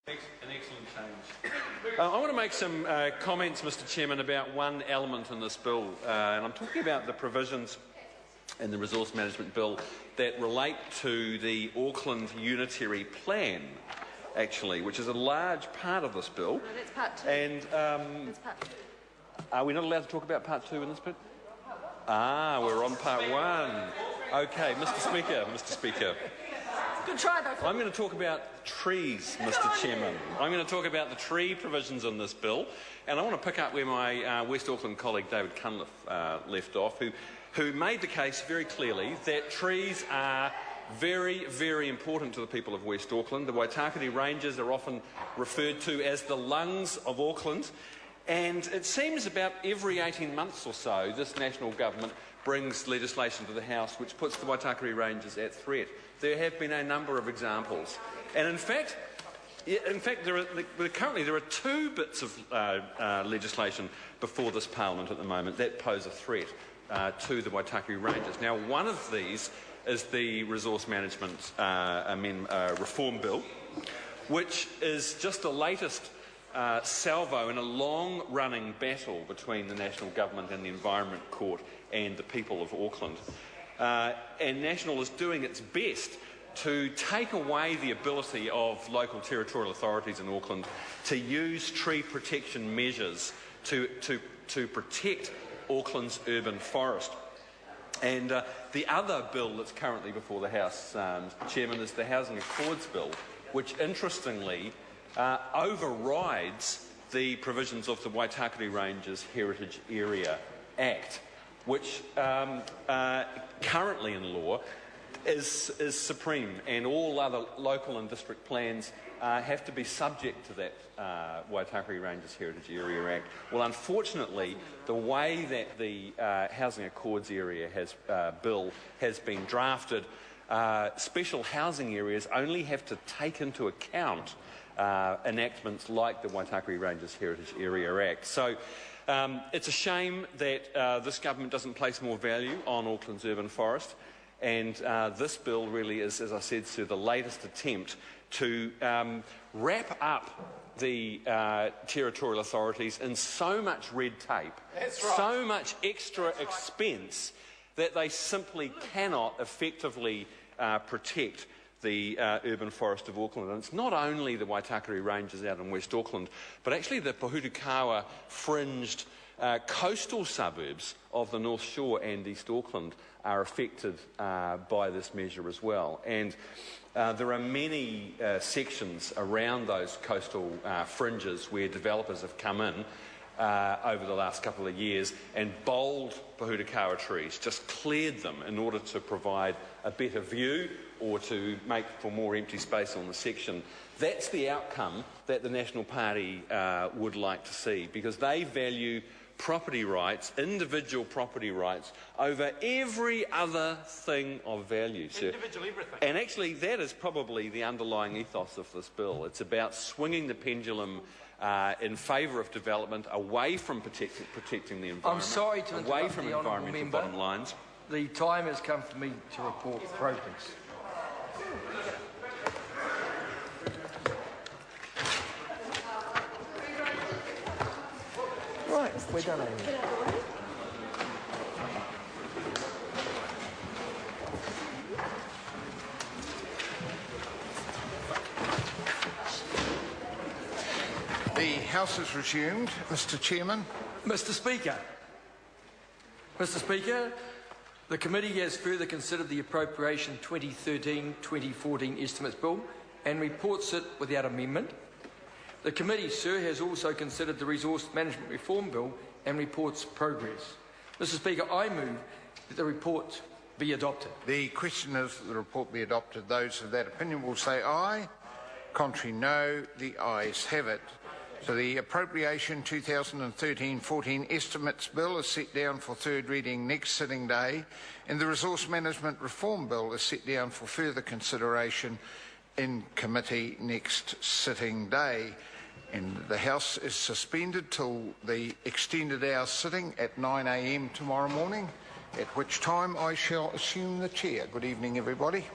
An excellent change. I want to make some comments, Mr Chairman, about one element in this bill, and I'm talking about the provisions in the Resource Management Bill that relate to the Auckland Unitary Plan, actually, which is a large part of this bill. No, that's part two. And That's part two. are we not allowed to talk about part two in this bit? We're on part one. Okay, Mr Speaker. Good try, though. I'm going to talk about trees, Mr Chairman. I'm going to talk about the tree provisions in this bill, and I want to pick up where my West Auckland colleague David Cunliffe left off, who made the case very clearly that trees are very, very important to the people of West Auckland. The Waitakere Ranges are often referred to as the lungs of Auckland, and it seems about every 18 months or so this national government brings legislation to the House which puts the Waitakere Ranges at threat. There have been a number of examples, and in fact currently there are two bits of legislation before this Parliament at the moment that pose a threat to the Waitakere Ranges. Now, one of these is the Resource Management Reform Bill, which is just the latest salvo in a long-running battle between the National Government and the Environment Court and the people of Auckland. And National is doing its best to take away the ability of local territorial authorities in Auckland to use tree protection measures to protect Auckland's urban forest. And the other bill that's currently before the House, Mr Chairman, is the Housing Accords Bill, which interestingly overrides the provisions of the Waitakere Ranges Heritage Area Act, which currently in law is supreme, and all other local and district plans have to be subject to that Waitakere Ranges Heritage Area Act. Well, unfortunately, the way that the Housing Accords bill has been drafted, special housing areas only have to take into account enactments like the Waitakere Ranges Heritage Area Act. So it's a shame that this government doesn't place more value on Auckland's urban forest, and this bill really is, as I said, the latest attempt to wrap up the territorial authorities in so much red tape, so much extra expense, that they simply cannot effectively protect the urban forest of Auckland. And it's not only the Waitakere Ranges out in West Auckland, but actually the Pohutukawa fringed coastal suburbs of the North Shore and East Auckland are affected by this measure as well. And there are many sections around those coastal fringes where developers have come in over the last couple of years and bowled Pohutukawa trees, just cleared them in order to provide a better view or to make for more empty space on the section. That's the outcome that the National Party would like to see, because they value property rights, individual property rights, over every other thing of value. Individual everything. And actually that is probably the underlying ethos of this bill. It's about swinging the pendulum in favour of development, away from protecting the environment, I'm sorry to away interrupt from the honourable environmental member. bottom lines. The time has come for me to report progress. Right, we're done, Amy. The House is resumed. Mr Chairman. Mr Speaker, the committee has further considered the Appropriation 2013-2014 Estimates Bill and reports it without amendment. The committee, sir, has also considered the Resource Management Reform Bill and reports progress. Mr Speaker, I move that the report be adopted. The question is that the report be adopted. Those of that opinion will say aye. Contrary, no. The ayes have it. So the Appropriation 2013-14 Estimates Bill is set down for third reading next sitting day, and the Resource Management Reform Bill is set down for further consideration in committee next sitting day. And the House is suspended till the extended hour sitting at 9 a.m. tomorrow morning, at which time I shall assume the chair. Good evening, everybody.